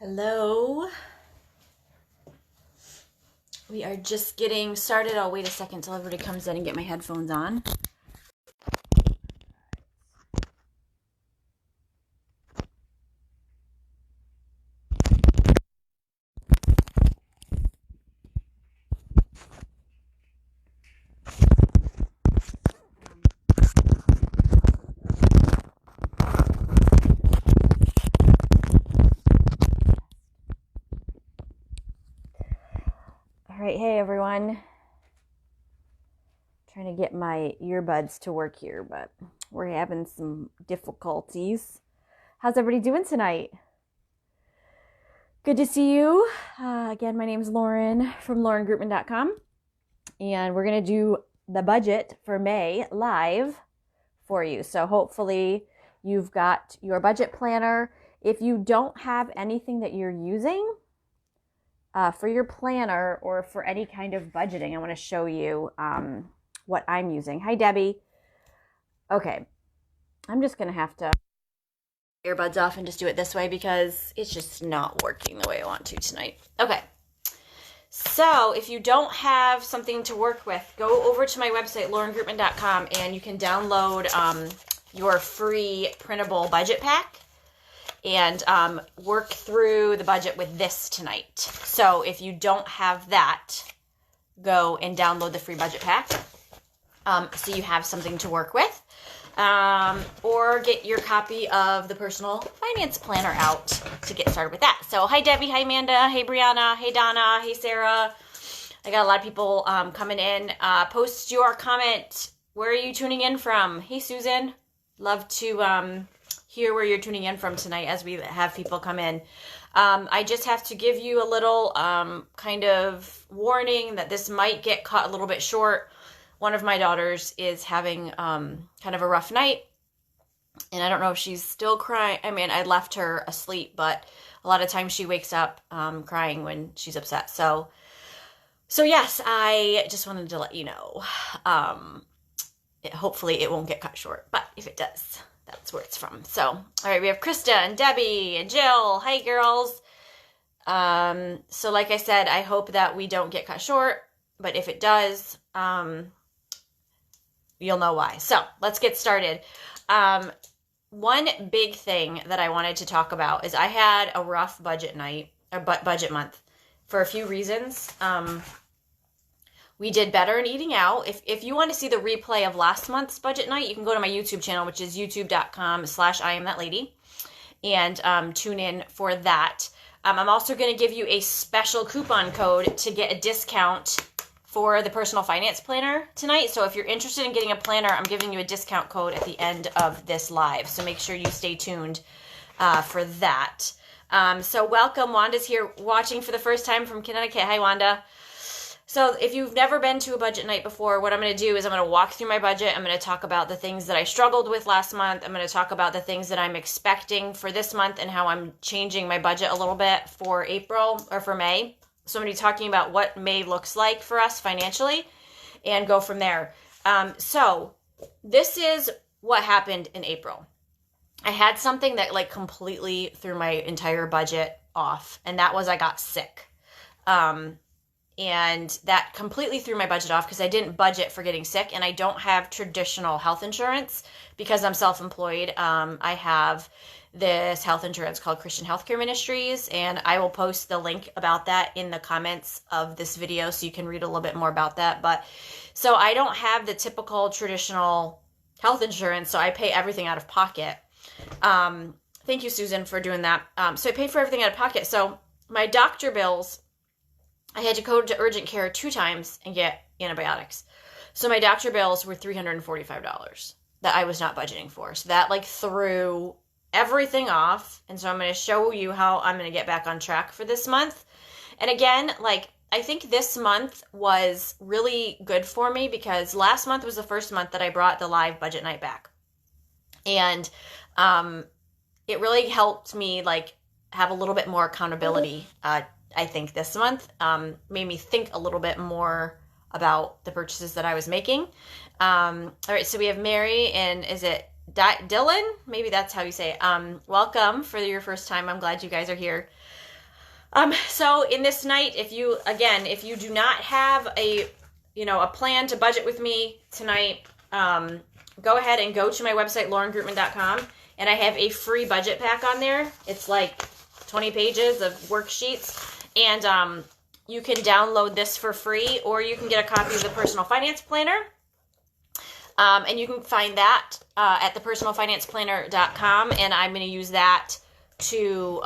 Hello. We are just getting started. I'll wait a second till everybody comes in and get my headphones on. All right, hey everyone. Trying to get my earbuds to work here, but we're having some difficulties. How's everybody doing tonight? Good to see you. Again, my name is Lauren from Greutman.com, and we're going to do the budget for May live for you. So hopefully you've got your budget planner. If you don't have anything that you're using for your planner or for any kind of budgeting, I want to show you what I'm using. Hi, Debbie. Okay, I'm just going to have to earbuds off and just do it this way because it's just not working the way I want to tonight. Okay, so if you don't have something to work with, go over to my website, LaurenGreutman.com, and you can download your free printable budget pack and work through the budget with this tonight. So if you don't have that, go and download the free budget pack so you have something to work with. Or get your copy of the personal finance planner out to get started with that. So hi Debbie, hi Amanda, hey Brianna, hey Donna, hey Sarah. I got a lot of people coming in. Post your comment. Where are you tuning in from? Hey Susan, love to hear where you're tuning in from tonight as we have people come in. I just have to give you a little kind of warning that this might get cut a little bit short. One of my daughters is having kind of a rough night, and I don't know if she's still crying. I mean, I left her asleep, but a lot of times she wakes up crying when she's upset. So yes, I just wanted to let you know. Hopefully it won't get cut short, but if it does, that's where it's from. So, all right, we have Krista and Debbie and Jill. Hi, girls. So like I said, I hope that we don't get cut short, but if it does, you'll know why. So let's get started. One big thing that I wanted to talk about is I had a rough budget month for a few reasons. We did better in eating out. If you want to see the replay of last month's budget night, you can go to my YouTube channel, which is youtube.com/IamThatLady, and tune in for that. I'm also going to give you a special coupon code to get a discount for the personal finance planner tonight. So if you're interested in getting a planner, I'm giving you a discount code at the end of this live. So make sure you stay tuned for that. So welcome. Wanda's here watching for the first time from Connecticut. Hi, Wanda. So if you've never been to a budget night before, what I'm going to do is I'm going to walk through my budget. I'm going to talk about the things that I struggled with last month. I'm going to talk about the things that I'm expecting for this month and how I'm changing my budget a little bit for April or for May. So I'm going to be talking about what May looks like for us financially and go from there. So this is what happened in April. I had something that like completely threw my entire budget off, and that was I got sick. And that completely threw my budget off because I didn't budget for getting sick, and I don't have traditional health insurance because I'm self-employed. I have this health insurance called Christian Healthcare Ministries, and I will post the link about that in the comments of this video so you can read a little bit more about that. But so I don't have the typical traditional health insurance, so I pay everything out of pocket. Thank you, Susan, for doing that. So I pay for everything out of pocket. So my doctor bills, I had to go to urgent care 2 times and get antibiotics. So my doctor bills were $345 that I was not budgeting for. So that like threw everything off. And so I'm going to show you how I'm going to get back on track for this month. And again, like I think this month was really good for me because last month was the first month that I brought the live budget night back. And it really helped me like have a little bit more accountability. I think this month made me think a little bit more about the purchases that I was making. All right, so we have Mary and is it Dylan? Maybe that's how you say it. Welcome for your first time. I'm glad you guys are here. So in this night, if you do not have a plan to budget with me tonight, go ahead and go to my website, laurengreutman.com, and I have a free budget pack on there. It's like 20 pages of worksheets, and you can download this for free, or you can get a copy of the Personal Finance Planner. And you can find that at thepersonalfinanceplanner.com, and I'm going to use that to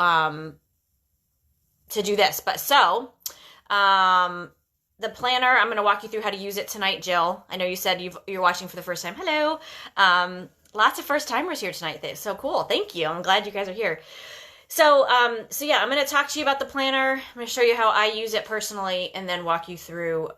do this. But so, the planner, I'm going to walk you through how to use it tonight, Jill. I know you said you're watching for the first time. Hello. Lots of first timers here tonight. That's so cool. Thank you. I'm glad you guys are here. So yeah, I'm going to talk to you about the planner. I'm going to show you how I use it personally, and then walk you through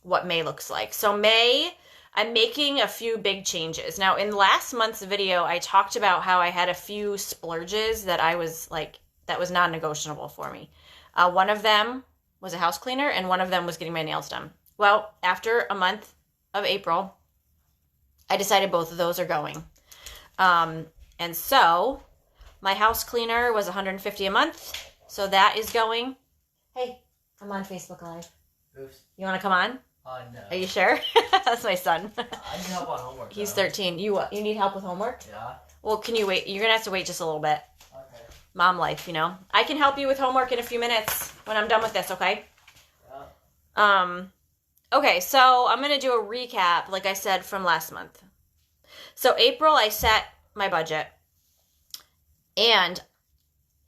what May looks like. So May, I'm making a few big changes. Now, in last month's video, I talked about how I had a few splurges that I was like, that was non-negotiable for me. One of them was a house cleaner, and one of them was getting my nails done. Well, after a month of April, I decided both of those are going. And so my house cleaner was $150 a month. So that is going. Hey, I'm on Facebook Live. Oops. You want to come on? No. Are you sure? That's my son. I need help on homework. He's 13. You need help with homework? Yeah. Well, can you wait? You're going to have to wait just a little bit. Okay. Mom life, I can help you with homework in a few minutes when I'm done with this, okay? Yeah. Okay, so I'm going to do a recap, like I said, from last month. So April, I set my budget, and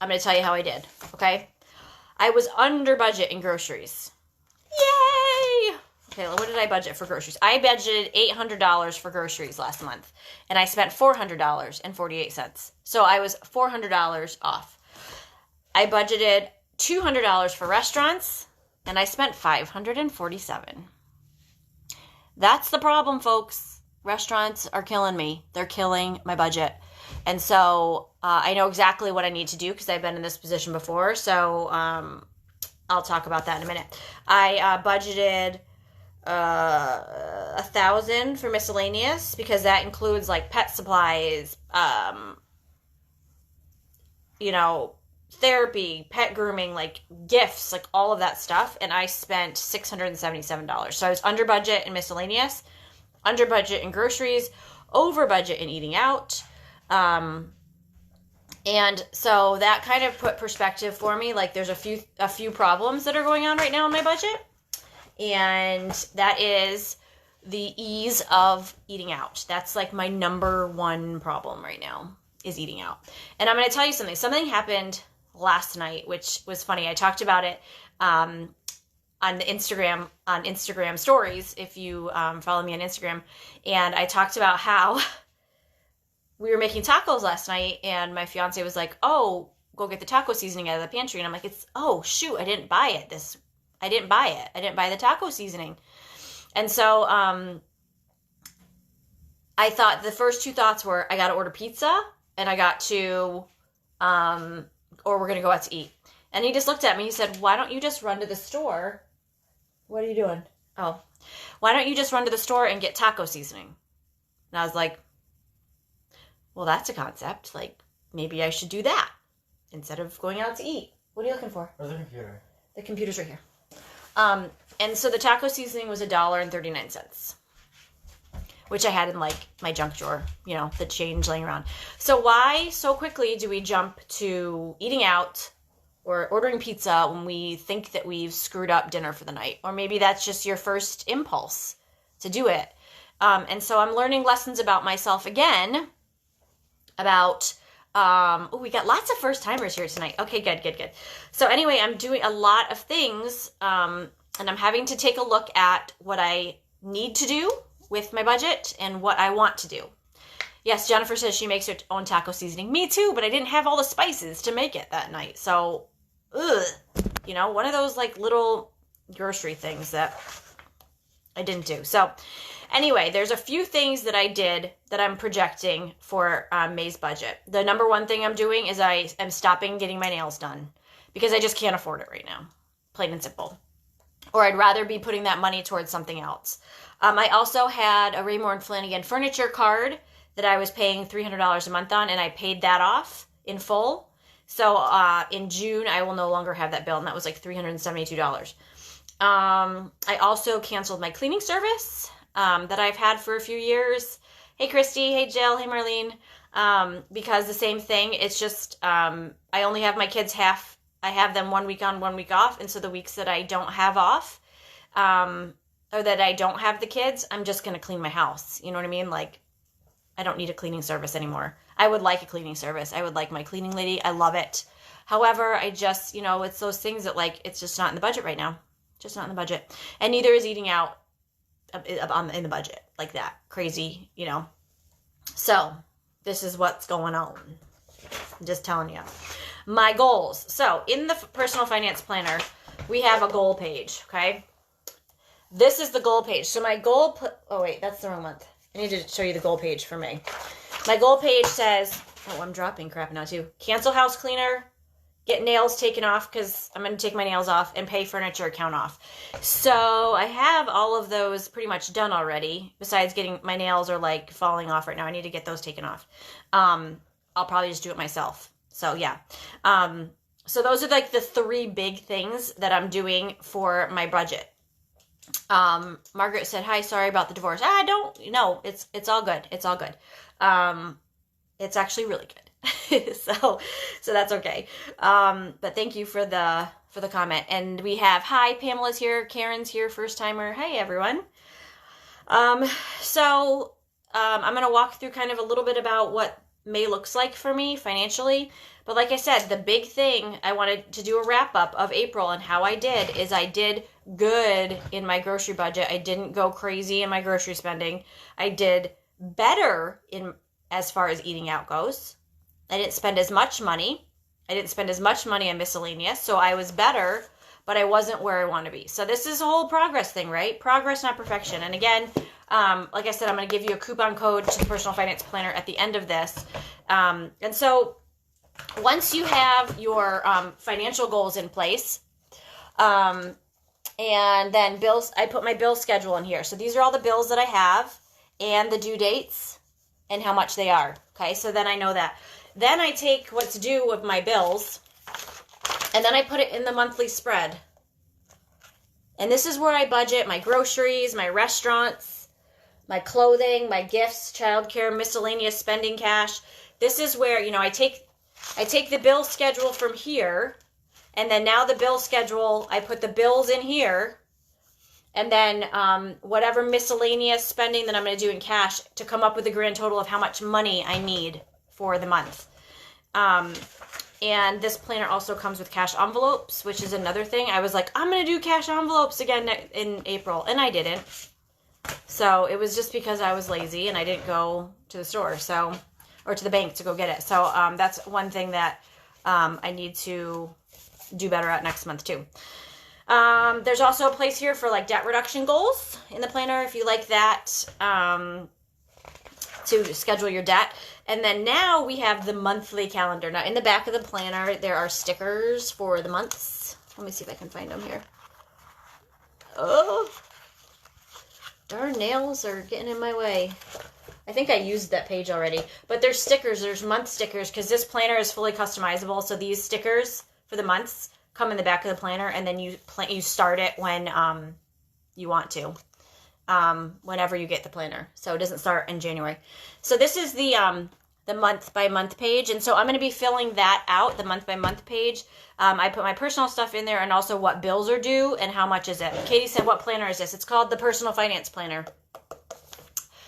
I'm going to tell you how I did, okay? I was under budget in groceries. Yay! Okay, what did I budget for groceries? I budgeted $800 for groceries last month, and I spent $400.48. So I was $400 off. I budgeted $200 for restaurants, and I spent $547. That's the problem, folks. Restaurants are killing me. They're killing my budget. And so I know exactly what I need to do because I've been in this position before. So I'll talk about that in a minute. I budgeted $1,000 for miscellaneous because that includes like pet supplies, therapy, pet grooming, like gifts, like all of that stuff. And I spent $677. So I was under budget in miscellaneous, under budget in groceries, over budget in eating out. And so that kind of put perspective for me. Like there's a few problems that are going on right now in my budget. And that is the ease of eating out. That's like my number one problem right now is eating out. And I'm going to tell you something. Something happened last night, which was funny. I talked about it on Instagram stories, if you follow me on Instagram. And I talked about how we were making tacos last night, and my fiance was like, oh, go get the taco seasoning out of the pantry. And I'm like, I didn't buy it. I didn't buy the taco seasoning. And so I thought the first two thoughts were, I got to order pizza, and I got to, or we're going to go out to eat. And he just looked at me. He said, why don't you just run to the store? What are you doing? Oh, why don't you just run to the store and get taco seasoning? And I was like, well, that's a concept. Like, maybe I should do that instead of going out to eat. What are you looking for? Where's the computer? The computer's right here. And so the taco seasoning was $1.39, which I had in like my junk drawer, the change laying around. So why so quickly do we jump to eating out or ordering pizza when we think that we've screwed up dinner for the night? Or maybe that's just your first impulse to do it. And so I'm learning lessons about myself again, about, we got lots of first timers here tonight. Okay, good. So anyway, I'm doing a lot of things, and I'm having to take a look at what I need to do with my budget and what I want to do. Yes, Jennifer says she makes her own taco seasoning. Me too, but I didn't have all the spices to make it that night. So, one of those like little grocery things that I didn't do. So anyway, there's a few things that I did that I'm projecting for May's budget. The number one thing I'm doing is I am stopping getting my nails done because I just can't afford it right now, plain and simple. Or I'd rather be putting that money towards something else. I also had a Raymour and Flanigan furniture card that I was paying $300 a month on, and I paid that off in full. So in June, I will no longer have that bill, and that was like $372. I also canceled my cleaning service that I've had for a few years. Hey, Christy. Hey, Jill. Hey, Marlene. Because the same thing, it's just I only have my kids half. I have them 1 week on, 1 week off, and so the weeks that I don't have off, or that I don't have the kids, I'm just going to clean my house. You know what I mean? Like, I don't need a cleaning service anymore. I would like a cleaning service. I would like my cleaning lady. I love it. However, I just, it's those things that, like, it's just not in the budget right now. Just not in the budget. And neither is eating out in the budget like that. Crazy, So, this is what's going on. I'm just telling you. My goals. So, in the personal finance planner, we have a goal page, okay? This is the goal page. So, my goal... Oh, wait, that's the wrong month. I need to show you the goal page for May. My goal page says... Oh, I'm dropping crap now, too. Cancel house cleaner. Get nails taken off because I'm going to take my nails off, and pay furniture account off. So I have all of those pretty much done already. Besides getting my nails are like falling off right now. I need to get those taken off. I'll probably just do it myself. So yeah. So those are like the 3 big things that I'm doing for my budget. Margaret said, "Hi, sorry about the divorce." No, it's all good. It's all good. It's actually really good. so that's okay. But thank you for the comment. And we have, hi, Pamela's here, Karen's here, first timer. Hey everyone. So I'm going to walk through kind of a little bit about what May looks like for me financially. But like I said, the big thing, I wanted to do a wrap up of April, and how I did is I did good in my grocery budget. I didn't go crazy in my grocery spending. I did better in as far as eating out goes. I didn't spend as much money. I didn't spend as much money on miscellaneous, so I was better, but I wasn't where I want to be. So this is a whole progress thing, right? Progress, not perfection. And again, like I said, I'm going to give you a coupon code to the Personal Finance Planner at the end of this. And so once you have your financial goals in place, and then bills, I put my bill schedule in here. So these are all the bills that I have and the due dates and how much they are. Okay, so then I know that. Then I take what's due of my bills, and then I put it in the monthly spread. And this is where I budget my groceries, my restaurants, my clothing, my gifts, childcare, miscellaneous spending cash. This is where, I take the bill schedule from here, and then now the bill schedule, I put the bills in here, and then whatever miscellaneous spending that I'm going to do in cash to come up with a grand total of how much money I need for the month. And this planner also comes with cash envelopes, which is another thing. I was like, I'm going to do cash envelopes again in April, and I didn't. So it was just because I was lazy and I didn't go to the store, or to the bank to go get it. So that's one thing that I need to do better at next month too. There's also a place here for like debt reduction goals in the planner if you like that, to schedule your debt. And then now we have the monthly calendar. Now in the back of the planner, there are stickers for the months. Let me see if I can find them here. Oh, darn nails are getting in my way. I think I used that page already. But there's stickers, there's month stickers, because this planner is fully customizable. So these stickers for the months come in the back of the planner, and then you start it when you want to. Whenever you get the planner. So it doesn't start in January. So this is the month by month page. And so I'm going to be filling that out, the month by month page. I put my personal stuff in there and also what bills are due and how much is it. Katie said, what planner is this? It's called the Personal Finance Planner.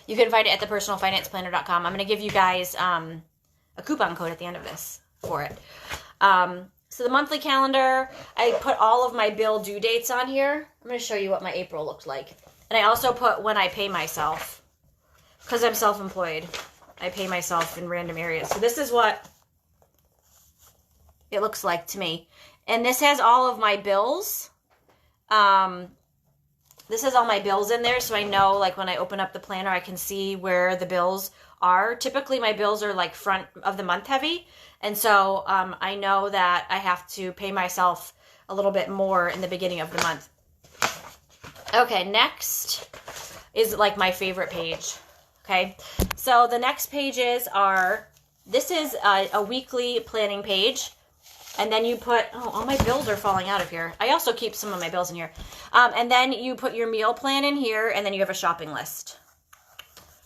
You can find it at thepersonalfinanceplanner.com. I'm going to give you guys a coupon code at the end of this for it. So the monthly calendar, I put all of my bill due dates on here. I'm going to show you what my April looked like. And I also put when I pay myself, because I'm self-employed. I pay myself in random areas. So this is what it looks like to me. And this has all of my bills. This has all my bills in there, so I know, like, when I open up the planner, I can see where the bills are. Typically, my bills are, like, front of the month heavy. And so I know that I have to pay myself a little bit more in the beginning of the month. Okay, next is like my favorite page. Okay, so the next pages are, this is a weekly planning page. And then you put, oh, all my bills are falling out of here. I also keep some of my bills in here. And then you put your meal plan in here, and then you have a shopping list.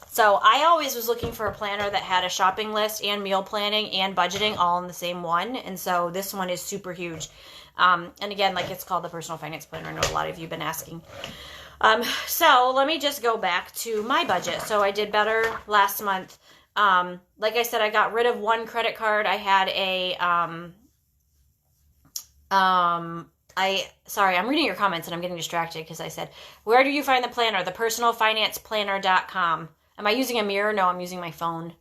So I always was looking for a planner that had a shopping list and meal planning and budgeting all in the same one. And so this one is super huge. And again, like it's called the Personal Finance Planner. I know a lot of you have been asking. So let me just go back to my budget. So I did better last month. Like I said, I got rid of one credit card. I had sorry, I'm reading your comments and I'm getting distracted because I said, where do you find the planner? thepersonalfinanceplanner.com. Am I using a mirror? No, I'm using my phone.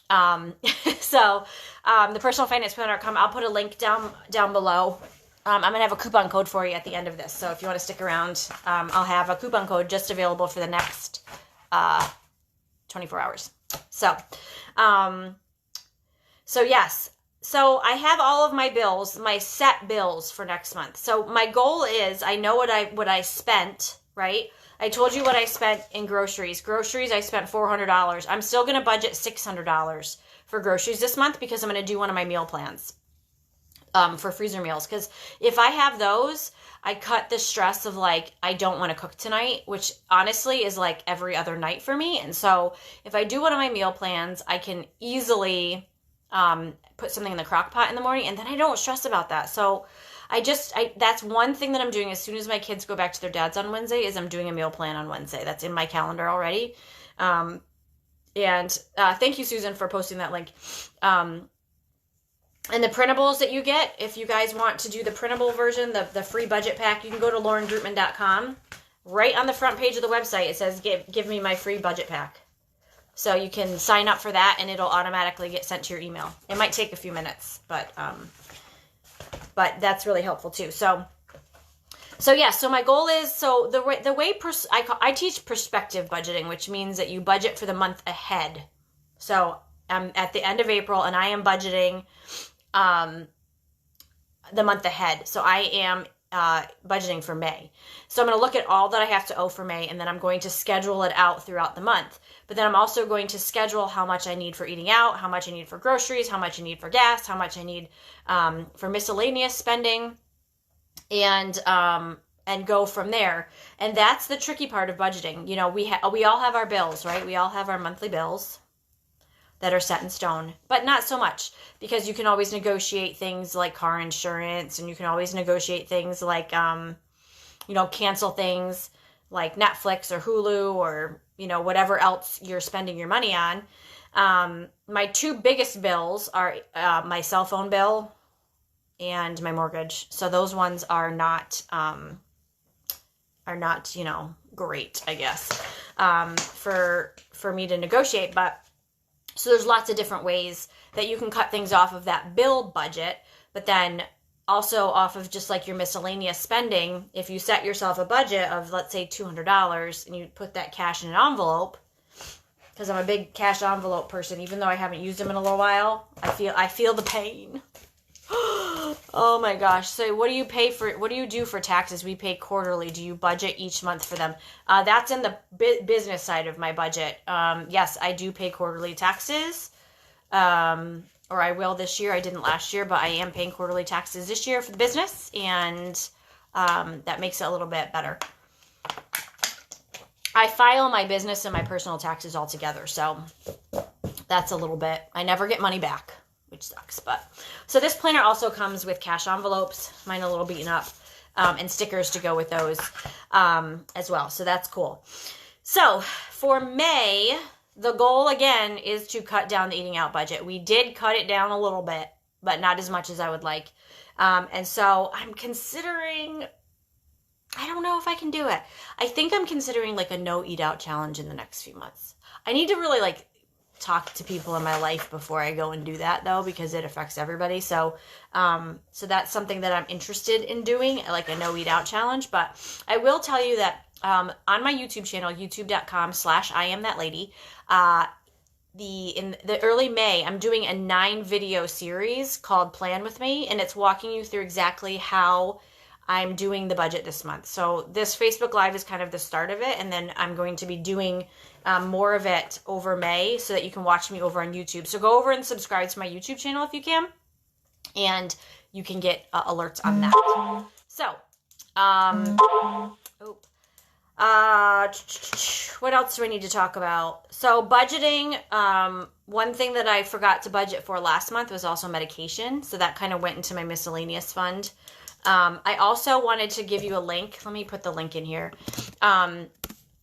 The personalfinanceplanner.com. I'll put a link down below. I'm going to have a coupon code for you at the end of this. So if you want to stick around, I'll have a coupon code just available for the next 24 hours. So yes. So I have all of my bills, my set bills for next month. So my goal is, I know what I spent, right? I told you what I spent in groceries. Groceries, I spent $400. I'm still going to budget $600 for groceries this month because I'm going to do one of my meal plans for freezer meals. Because if I have those, I cut the stress of like, I don't want to cook tonight, which honestly is like every other night for me. And so if I do one of my meal plans, I can easily put something in the crock pot in the morning, and then I don't stress about that. So that's one thing that I'm doing as soon as my kids go back to their dads on Wednesday is I'm doing a meal plan on Wednesday. That's in my calendar already. And thank you, Susan, for posting that link. And the printables that you get, if you guys want to do the printable version, the free budget pack, you can go to LaurenGreutman.com. Right on the front page of the website, it says, give me my free budget pack. So you can sign up for that and it'll automatically get sent to your email. It might take a few minutes, but that's really helpful too. So my goal is, the way I teach perspective budgeting, which means that you budget for the month ahead. So I'm at the end of April and I am budgeting the month ahead. So I am budgeting for May. So I'm going to look at all that I have to owe for May, and then I'm going to schedule it out throughout the month. But then I'm also going to schedule how much I need for eating out, how much I need for groceries, how much I need for gas, how much I need for miscellaneous spending, and go from there. And that's the tricky part of budgeting. You know, we all have our bills, right? We all have our monthly bills that are set in stone, but not so much, because you can always negotiate things like car insurance, and you can always negotiate things like, cancel things like Netflix or Hulu or, whatever else you're spending your money on. My two biggest bills are my cell phone bill and my mortgage. So those ones are not great, I guess, for me to negotiate, but so there's lots of different ways that you can cut things off of that bill budget, but then also off of just like your miscellaneous spending. If you set yourself a budget of, let's say, $200 and you put that cash in an envelope, because I'm a big cash envelope person, even though I haven't used them in a little while, I feel the pain. Oh my gosh. So what do you do for taxes? We pay quarterly. Do you budget each month for them? That's in the business side of my budget. Yes, I do pay quarterly taxes. Or I will this year. I didn't last year, but I am paying quarterly taxes this year for the business, and that makes it a little bit better. I file my business and my personal taxes all together, so that's a little bit. I never get money back, which sucks. But so this planner also comes with cash envelopes, mine a little beaten up, and stickers to go with those as well. So that's cool. So for May, the goal again is to cut down the eating out budget. We did cut it down a little bit, but not as much as I would like. And so I'm considering, I don't know if I can do it. I think I'm considering like a no eat out challenge in the next few months. I need to really talk to people in my life before I go and do that, though, because it affects everybody. So that's something that I'm interested in doing, like a no eat out challenge. But I will tell you that on my YouTube channel, youtube.com/IamThatLady, in the early May, I'm doing a 9 video series called Plan With Me, and it's walking you through exactly how I'm doing the budget this month. So this Facebook Live is kind of the start of it, and then I'm going to be doing more of it over May so that you can watch me over on YouTube. So go over and subscribe to my YouTube channel if you can. and you can get alerts on that. So, oh, what else do I need to talk about? So budgeting, one thing that I forgot to budget for last month was also medication. So that kind of went into my miscellaneous fund. I also wanted to give you a link. Let me put the link in here.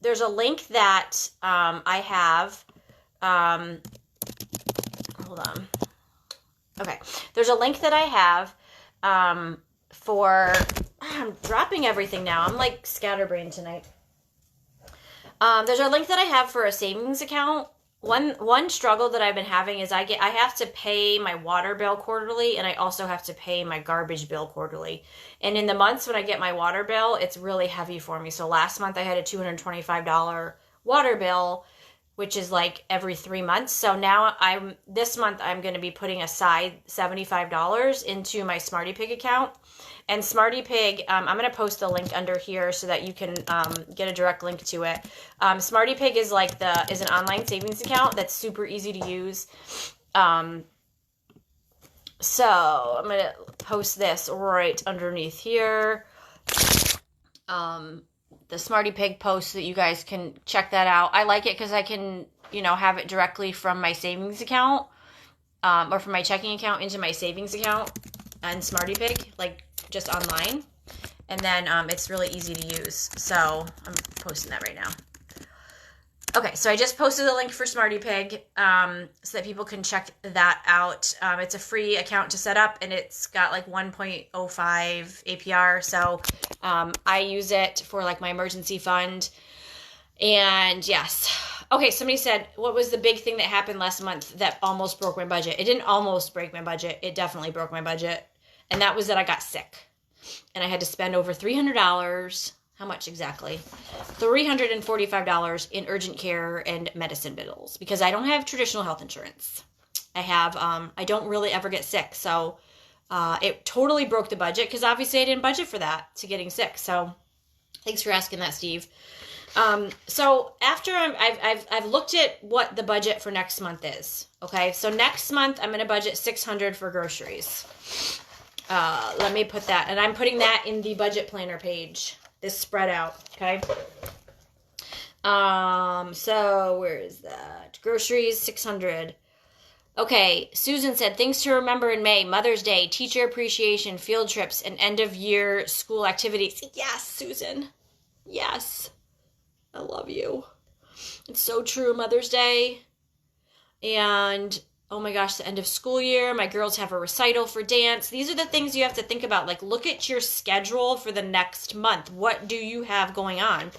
There's a link that I have. Hold on. Okay. There's a link that I have for... I'm dropping everything now. I'm like scatterbrained tonight. There's a link that I have for a savings account. One struggle that I've been having is I have to pay my water bill quarterly, and I also have to pay my garbage bill quarterly. And in the months when I get my water bill, it's really heavy for me. So last month I had a $225 water bill, which is like every 3 months. So now this month I'm going to be putting aside $75 into my Smarty Pig account. And Smarty Pig, I'm going to post the link under here so that you can get a direct link to it. Smarty Pig is is an online savings account that's super easy to use. So I'm going to post this right underneath here. The Smarty Pig post so that you guys can check that out. I like it because I can, have it directly from my savings account or from my checking account into my savings account on Smarty Pig, just online. And then it's really easy to use. So I'm posting that right now. Okay, so I just posted the link for Smarty Pig so that people can check that out. It's a free account to set up, and it's got 1.05 APR. So I use it for my emergency fund. And yes. Okay, somebody said, what was the big thing that happened last month that almost broke my budget? It didn't almost break my budget. It definitely broke my budget. And that was that I got sick. And I had to spend over $300. How much exactly? $345 in urgent care and medicine bills because I don't have traditional health insurance. I don't really ever get sick. So it totally broke the budget because obviously I didn't budget for that to getting sick. So thanks for asking that, Steve. So after I've looked at what the budget for next month is. Okay. So next month I'm going to budget $600 for groceries. Let me put that, and I'm putting that in the budget planner page. This spread out, okay? So where is that? Groceries, $600. Okay, Susan said, things to remember in May, Mother's Day, teacher appreciation, field trips, and end-of-year school activities. Yes, Susan. Yes. I love you. It's so true, Mother's Day. And... oh my gosh, the end of school year. My girls have a recital for dance. These are the things you have to think about. Look at your schedule for the next month. What do you have going on?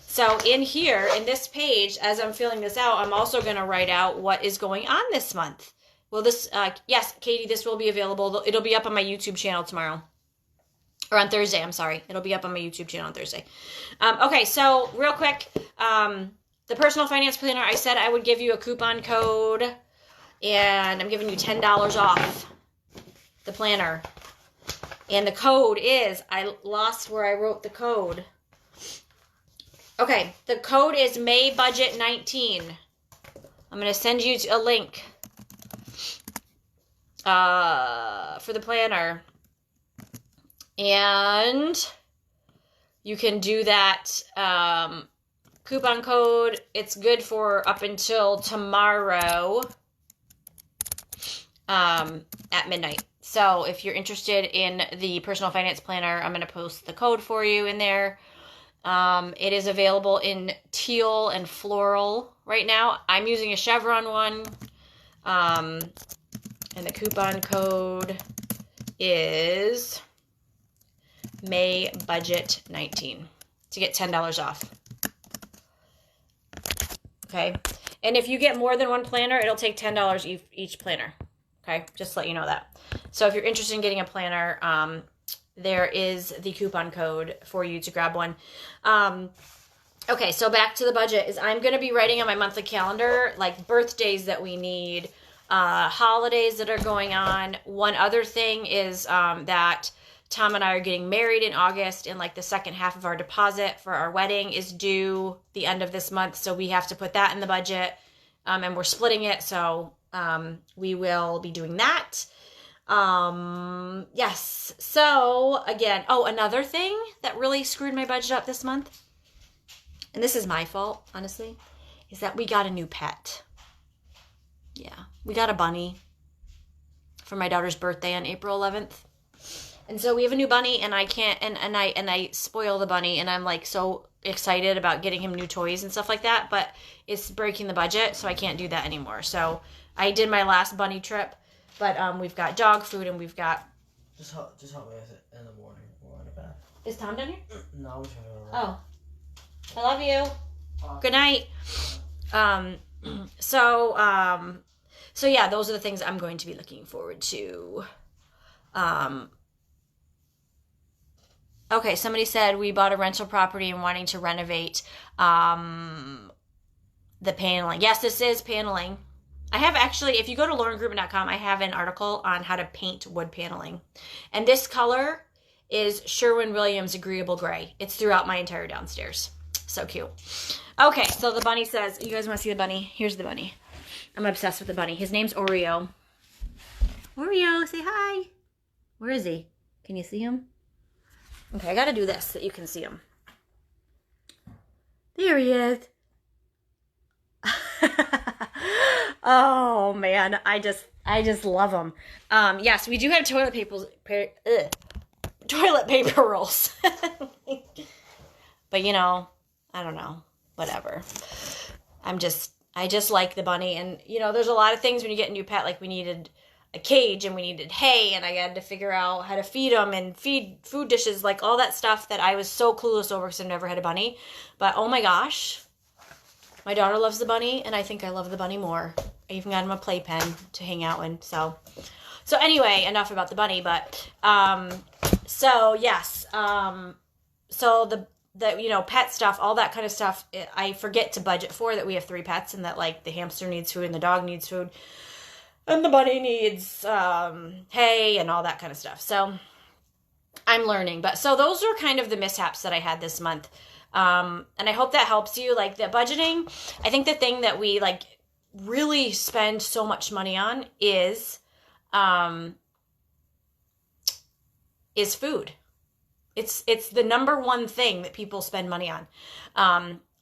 So in here, in this page, as I'm filling this out, I'm also going to write out what is going on this month. Well, yes, Katie, this will be available. It'll be up on my YouTube channel tomorrow. Or on Thursday, I'm sorry. It'll be up on my YouTube channel on Thursday. Okay, so real quick, the personal finance planner, I said I would give you a coupon code. And I'm giving you $10 off the planner. And the code is, I lost where I wrote the code. Okay, the code is May Budget 19. I'm going to send you a link for the planner. And you can do that coupon code. It's good for up until tomorrow. At midnight. So if you're interested in the personal finance planner, I'm going to post the code for you in there. It is available in teal and floral right now. I'm using a chevron one. And the coupon code is May Budget 19 to get $10 off. Okay. And if you get more than one planner, it'll take $10 each planner. Okay, just to let you know that. So if you're interested in getting a planner, there is the coupon code for you to grab one. Okay, so back to the budget is I'm going to be writing on my monthly calendar, birthdays that we need, holidays that are going on. One other thing is that Tom and I are getting married in August, and the second half of our deposit for our wedding is due the end of this month. So we have to put that in the budget, and we're splitting it. So we will be doing that. Yes. So again, another thing that really screwed my budget up this month, and this is my fault, honestly, is that we got a new pet. Yeah, we got a bunny for my daughter's birthday on April 11th. And so we have a new bunny, and I can't, and I spoil the bunny, and I'm like so excited about getting him new toys and stuff like that, but it's breaking the budget, so I can't do that anymore. So I did my last bunny trip, but we've got dog food, and we've got... Just help me with it in the morning or in the bath. Is Tom down here? No, I'm just gonna go Oh. around. I love you. Good night. So yeah, those are the things I'm going to be looking forward to. Okay, somebody said we bought a rental property and wanting to renovate the paneling. Yes, this is paneling. I have actually, if you go to LaurenGreutman.com, I have an article on how to paint wood paneling. And this color is Sherwin-Williams Agreeable Gray. It's throughout my entire downstairs. So cute. Okay, so the bunny says, you guys want to see the bunny? Here's the bunny. I'm obsessed with the bunny. His name's Oreo. Oreo, say hi. Where is he? Can you see him? Okay, I gotta do this so that you can see him. There he is. Oh man, I just love him. Yes, we do have toilet paper rolls. But you know, I don't know, whatever. I just like the bunny, and you know, there's a lot of things when you get a new pet, like we needed a cage and we needed hay, and I had to figure out how to feed them and feed food dishes, like all that stuff that I was so clueless over because I've never had a bunny. But oh my gosh, my daughter loves the bunny, and I think I love the bunny more. I even got him a playpen to hang out in. So anyway, enough about the bunny. But so yes, so the you know, pet stuff, all that kind of stuff, I forget to budget for, that we have 3 pets, and that like the hamster needs food and the dog needs food and the bunny needs hay and all that kind of stuff. So I'm learning. But so those are kind of the mishaps that I had this month. And I hope that helps you. Like the budgeting, I think the thing that we like really spend so much money on is food. It's the number one thing that people spend money on.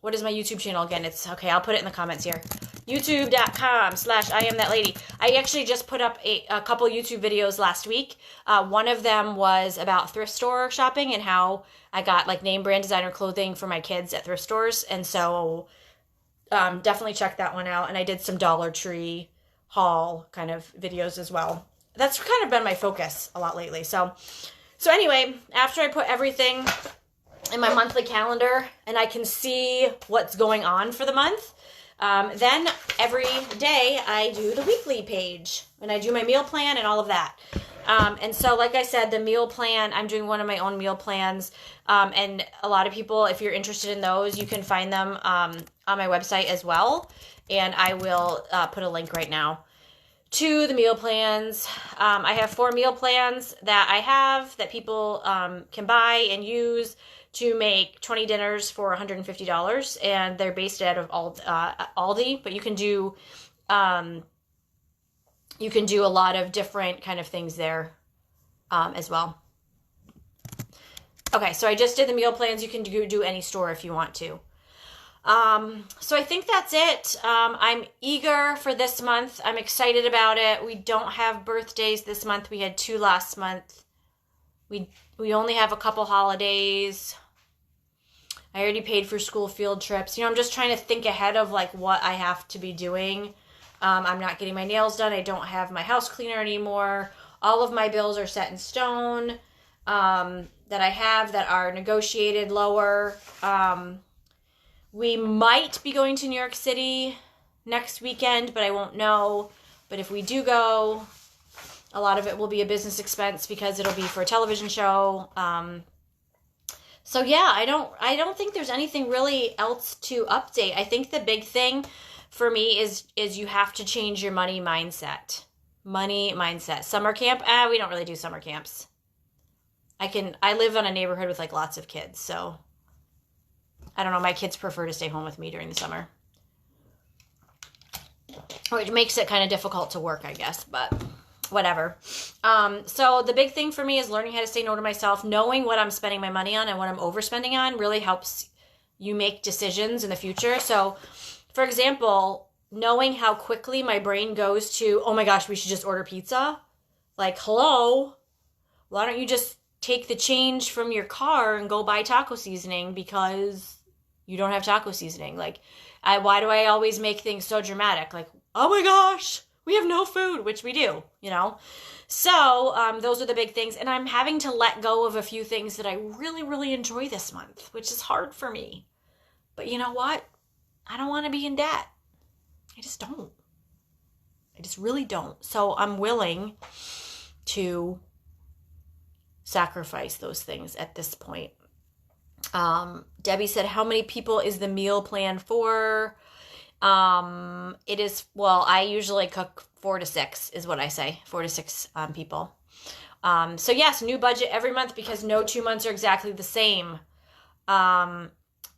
What is my YouTube channel again? It's okay. I'll put it in the comments here. YouTube.com/IamThatLady. I actually just put up a couple YouTube videos last week. One of them was about thrift store shopping and how I got like name brand designer clothing for my kids at thrift stores. And so definitely check that one out. And I did some Dollar Tree haul kind of videos as well. That's kind of been my focus a lot lately. So anyway, after I put everything in my monthly calendar and I can see what's going on for the month, then every day I do the weekly page and I do my meal plan and all of that. And so, like I said, the meal plan, I'm doing one of my own meal plans. And a lot of people, if you're interested in those, you can find them on my website as well. And I will put a link right now to the meal plans. I have 4 meal plans that I have that people can buy and use to make 20 dinners for $150, and they're based out of Aldi, but you can do a lot of different kind of things there as well. Okay, so I just did the meal plans. You can do any store if you want to. So I think that's it. I'm eager for this month. I'm excited about it. We don't have birthdays this month. We had 2 last month. We only have a couple holidays. I already paid for school field trips. You know, I'm just trying to think ahead of like what I have to be doing. I'm not getting my nails done. I don't have my house cleaner anymore. All of my bills are set in stone that I have that are negotiated lower. We might be going to New York City next weekend, but I won't know. But if we do go, a lot of it will be a business expense because it'll be for a television show. So yeah, I don't think there's anything really else to update. I think the big thing for me is you have to change your money mindset. Money mindset. Summer camp? We don't really do summer camps. I live in a neighborhood with like lots of kids, so I don't know, my kids prefer to stay home with me during the summer. Which makes it kind of difficult to work, I guess, but whatever. So the big thing for me is learning how to say no to myself. Knowing what I'm spending my money on and what I'm overspending on really helps you make decisions in the future. So, for example, knowing how quickly my brain goes to, oh my gosh, we should just order pizza. Like, hello, why don't you just take the change from your car and go buy taco seasoning because you don't have taco seasoning? Like, why do I always make things so dramatic? Like, oh my gosh, we have no food, which we do, you know? So those are the big things. And I'm having to let go of a few things that I really, really enjoy this month, which is hard for me. But you know what? I don't want to be in debt. I just don't. I just really don't. So I'm willing to sacrifice those things at this point. Debbie said, how many people is the meal plan for? It is, well, I usually cook 4 to 6 is what I say, 4 to 6 people. So yes, new budget every month because no 2 months are exactly the same.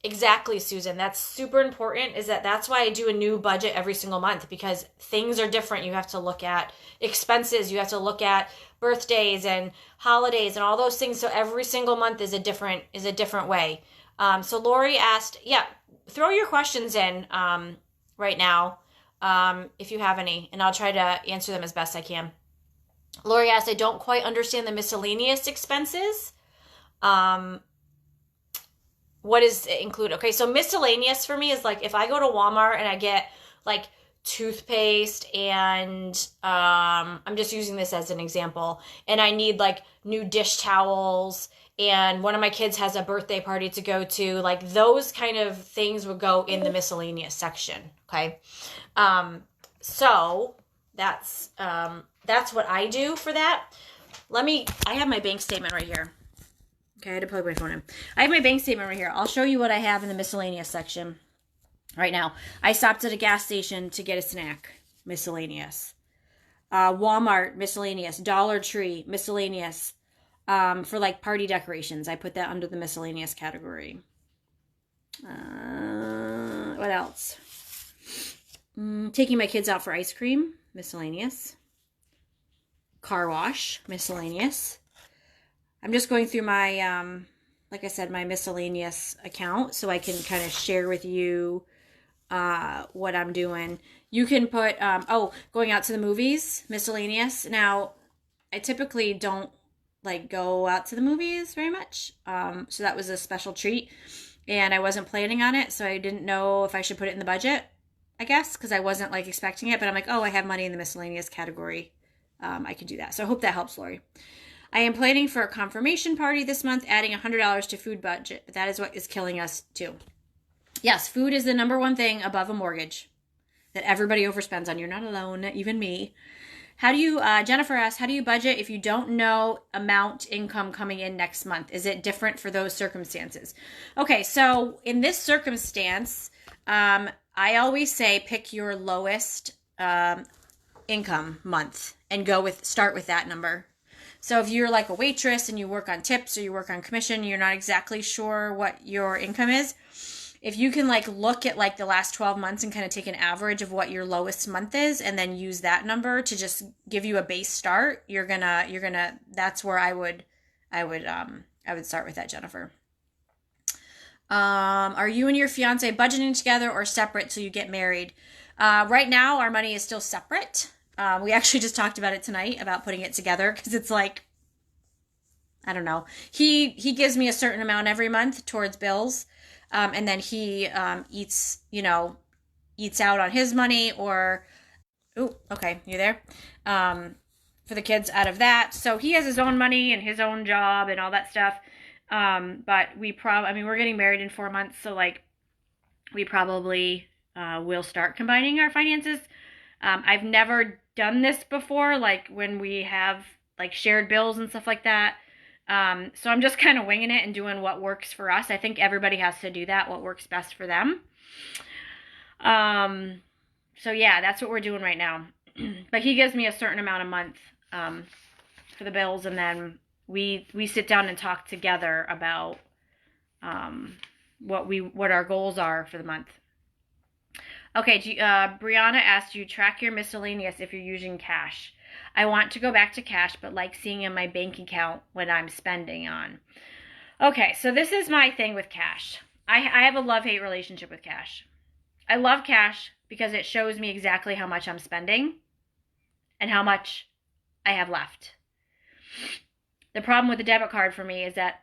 Exactly, Susan. That's super important. That's why I do a new budget every single month, because things are different. You have to look at expenses. You have to look at birthdays and holidays and all those things. So every single month is a different way. So Lori asked, yeah, throw your questions in right now if you have any, and I'll try to answer them as best I can. Lori asked, I don't quite understand the miscellaneous expenses. What is it include? Okay, so miscellaneous for me is like if I go to Walmart and I get like toothpaste and I'm just using this as an example, and I need like new dish towels, and one of my kids has a birthday party to go to, like those kind of things would go in the miscellaneous section. Okay, so that's what I do for that. I have my bank statement right here. Okay, I had to plug my phone in. I have my bank statement right here. I'll show you what I have in the miscellaneous section right now. I stopped at a gas station to get a snack. Miscellaneous. Walmart, miscellaneous. Dollar Tree, miscellaneous. For like party decorations, I put that under the miscellaneous category. What else? Taking my kids out for ice cream, miscellaneous. Car wash, miscellaneous. I'm just going through my, like I said, my miscellaneous account so I can kind of share with you what I'm doing. You can put, going out to the movies, miscellaneous. Now, I typically don't like go out to the movies very much. So that was a special treat and I wasn't planning on it. So I didn't know if I should put it in the budget, I guess, because I wasn't like expecting it. But I'm like, oh, I have money in the miscellaneous category. I can do that. So I hope that helps, Lori. I am planning for a confirmation party this month, adding $100 to food budget. But that is what is killing us too. Yes, food is the number one thing above a mortgage that everybody overspends on. You're not alone, even me. How do you, Jennifer asks, how do you budget if you don't know amount income coming in next month? Is it different for those circumstances? Okay, so in this circumstance, I always say pick your lowest income month and start with that number. So if you're like a waitress and you work on tips or you work on commission, you're not exactly sure what your income is. If you can like look at like the last 12 months and kind of take an average of what your lowest month is and then use that number to just give you a base start, that's where I would start with that, Jennifer. Are you and your fiance budgeting together or separate till you get married? Right now our money is still separate. We actually just talked about it tonight about putting it together because it's like, I don't know. He gives me a certain amount every month towards bills. And then he eats out on his money or, okay, you there? For the kids out of that. So he has his own money and his own job and all that stuff. But we're getting married in 4 months. So like we probably will start combining our finances. I've never done this before, like when we have like shared bills and stuff like that. So I'm just kind of winging it and doing what works for us. I think everybody has to do that, what works best for them. So yeah, that's what we're doing right now. But he gives me a certain amount a month for the bills, and then we sit down and talk together about what our goals are for the month. Okay, Brianna asked, you track your miscellaneous if you're using cash. I want to go back to cash, but like seeing in my bank account what I'm spending on. Okay, so this is my thing with cash. I have a love-hate relationship with cash. I love cash because it shows me exactly how much I'm spending and how much I have left. The problem with the debit card for me is that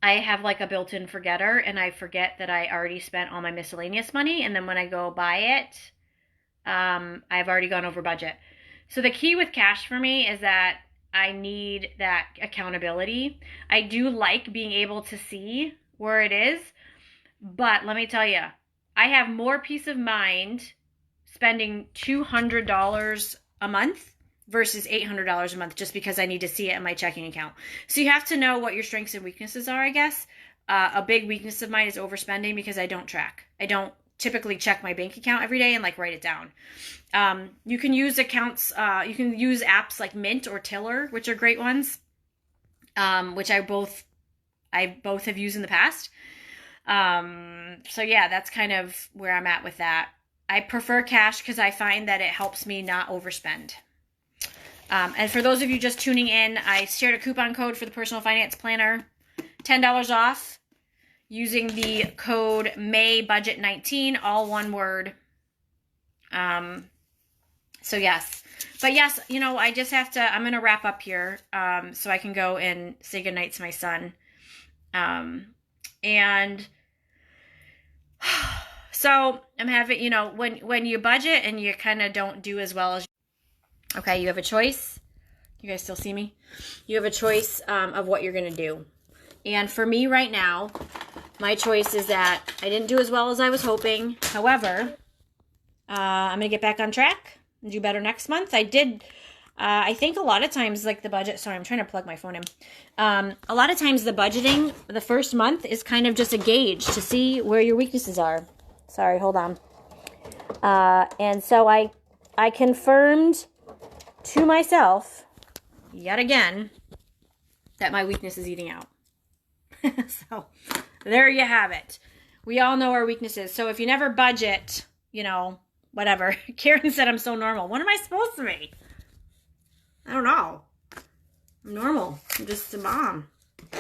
I have like a built-in forgetter, and I forget that I already spent all my miscellaneous money, and then when I go buy it, I've already gone over budget. So the key with cash for me is that I need that accountability. I do like being able to see where it is, but let me tell you, I have more peace of mind spending $200 a month versus $800 a month just because I need to see it in my checking account. So you have to know what your strengths and weaknesses are, I guess. A big weakness of mine is overspending because I don't track. I don't typically check my bank account every day and like write it down. You can use accounts, you can use apps like Mint or Tiller, which are great ones, which I both have used in the past. So yeah, that's kind of where I'm at with that. I prefer cash because I find that it helps me not overspend. And for those of you just tuning in, I shared a coupon code for the Personal Finance Planner, $10 off, using the code MAYBUDGET19, all one word. So yes. But yes, you know, I just have to, I'm going to wrap up here, so I can go and say goodnight to my son. And so I'm having, you know, when you budget and you kind of don't do as well as, okay, you have a choice. You guys still see me? You have a choice of what you're going to do. And for me right now, my choice is that I didn't do as well as I was hoping. However, I'm going to get back on track and do better next month. I did, I think a lot of times, like the budget, sorry, I'm trying to plug my phone in. A lot of times the budgeting, the first month is kind of just a gauge to see where your weaknesses are. Sorry, hold on. And so I confirmed to myself, yet again, that my weakness is eating out. So there you have it. We all know our weaknesses. So if you never budget, you know, whatever. Karen said I'm so normal. What am I supposed to be? I don't know. I'm normal. I'm just a mom. I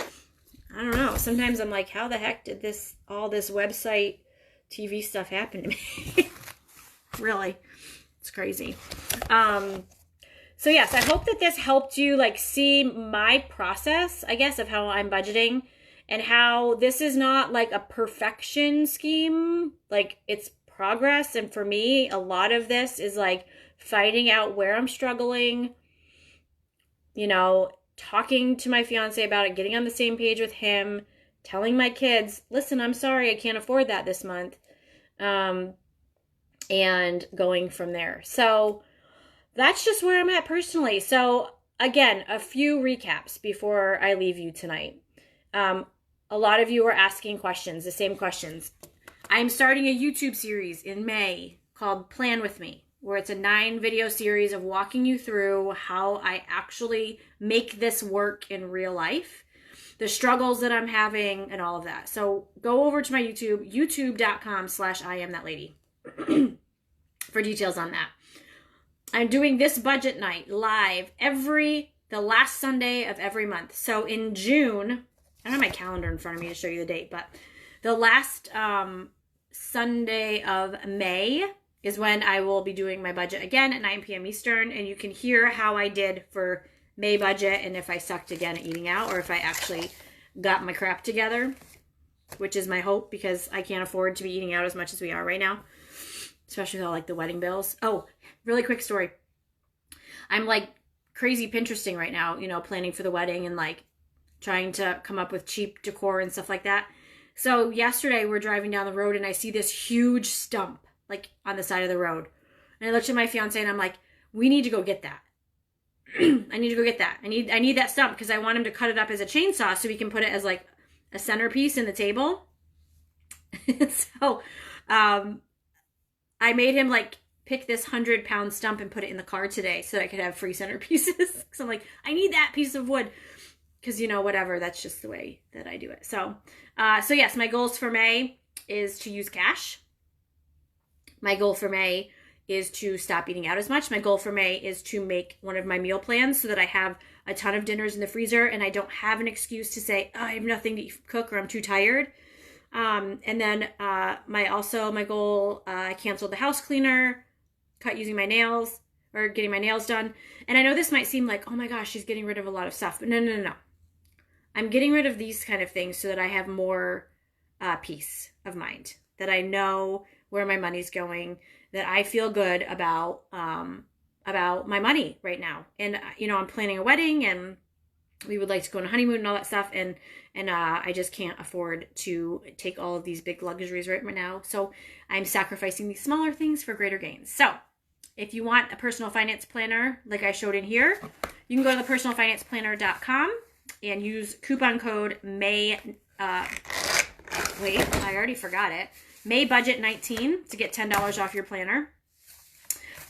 don't know. Sometimes I'm like, how the heck did all this website TV stuff happen to me? Really. It's crazy. So yes, I hope that this helped you like see my process, I guess, of how I'm budgeting, and how this is not like a perfection scheme. Like, it's progress. And for me, a lot of this is like finding out where I'm struggling, you know, talking to my fiance about it, getting on the same page with him, telling my kids, listen, I'm sorry, I can't afford that this month. And going from there. So that's just where I'm at personally. So again, a few recaps before I leave you tonight. A lot of you are asking questions, the same questions. I'm starting a YouTube series in May called Plan With Me, where it's a 9-video series of walking you through how I actually make this work in real life, the struggles that I'm having, and all of that. So go over to my YouTube, youtube.com/IamThatLady for details on that. I'm doing this budget night live the last Sunday of every month. So in June, I don't have my calendar in front of me to show you the date, but the last Sunday of May is when I will be doing my budget again at 9 p.m. Eastern, and you can hear how I did for May budget and if I sucked again at eating out or if I actually got my crap together, which is my hope because I can't afford to be eating out as much as we are right now, especially with all like the wedding bills. Oh, really quick story. I'm like crazy Pinteresting right now, you know, planning for the wedding and like trying to come up with cheap decor and stuff like that. So yesterday we're driving down the road and I see this huge stump like on the side of the road. And I looked at my fiance and I'm like, we need to go get that. I need to go get that. I need that stump because I want him to cut it up as a chainsaw so we can put it as like a centerpiece in the table. So I made him like pick this 100-pound stump and put it in the car today so that I could have free centerpieces. Because I'm like, I need that piece of wood. Because, you know, whatever, that's just the way that I do it. So yes, my goals for May is to use cash. My goal for May is to stop eating out as much. My goal for May is to make one of my meal plans so that I have a ton of dinners in the freezer and I don't have an excuse to say, oh, I have nothing to cook or I'm too tired. And then my goal, I canceled the house cleaner, cut using my nails or getting my nails done. And I know this might seem like, oh my gosh, she's getting rid of a lot of stuff. But no. I'm getting rid of these kind of things so that I have more peace of mind, that I know where my money's going, that I feel good about my money right now. And, I'm planning a wedding and we would like to go on a honeymoon and all that stuff. And I just can't afford to take all of these big luxuries right now. So I'm sacrificing these smaller things for greater gains. So if you want a personal finance planner, like I showed in here, you can go to thepersonalfinanceplanner.com and use coupon code May, wait, I already forgot it. May Budget 19 to get $10 off your planner.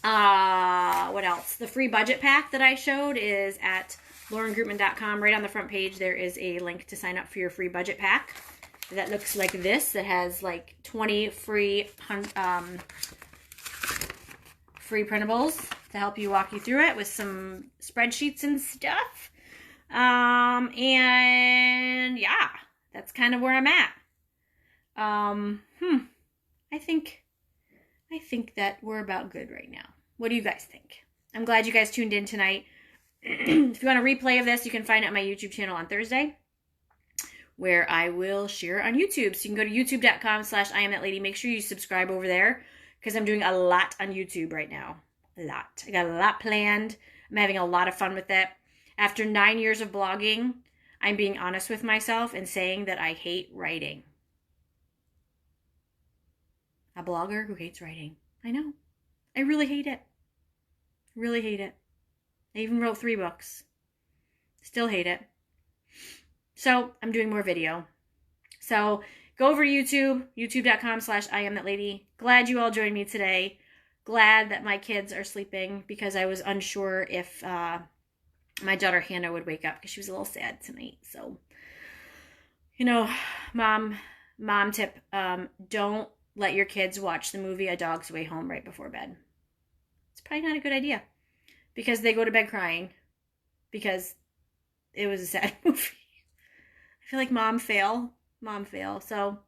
What else? The free budget pack that I showed is at LaurenGreutman.com. Right on the front page, there is a link to sign up for your free budget pack. That looks like this. That has like 20 free printables to help you walk you through it with some spreadsheets and stuff. And yeah, that's kind of where I'm at. I think that we're about good right now. What do you guys think? I'm glad you guys tuned in tonight. If you want a replay of this, you can find it on my YouTube channel on Thursday, where I will share on YouTube. So you can go to youtube.com/IamThatLady. Make sure you subscribe over there because I'm doing a lot on YouTube right now. A lot. I got a lot planned. I'm having a lot of fun with it. After 9 years of blogging, I'm being honest with myself and saying that I hate writing. A blogger who hates writing. I know. I really hate it. Really hate it. I even wrote 3 books. Still hate it. So I'm doing more video. So go over to YouTube, youtube.com/IamThatLady. Glad you all joined me today. Glad that my kids are sleeping because I was unsure if my daughter Hannah would wake up because she was a little sad tonight. So, mom tip, don't let your kids watch the movie A Dog's Way Home right before bed. It's probably not a good idea because they go to bed crying because it was a sad movie. I feel like mom fail. So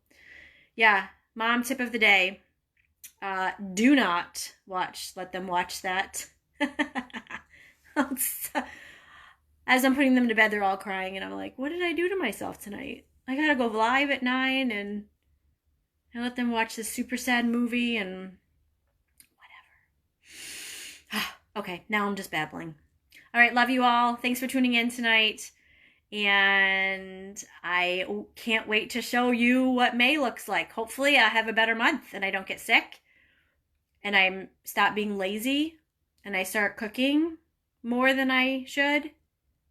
yeah, mom tip of the day. Do not let them watch that. As I'm putting them to bed, they're all crying and I'm like, what did I do to myself tonight? I gotta go live at 9 and I let them watch this super sad movie and whatever. Okay, now I'm just babbling. All right, love you all. Thanks for tuning in tonight. And I can't wait to show you what May looks like. Hopefully I have a better month and I don't get sick. And I stop being lazy and I start cooking more than I should,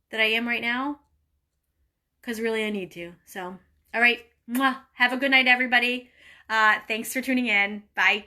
that I am right now. Because really I need to. So, all right. Mwah. Have a good night, everybody. Thanks for tuning in. Bye.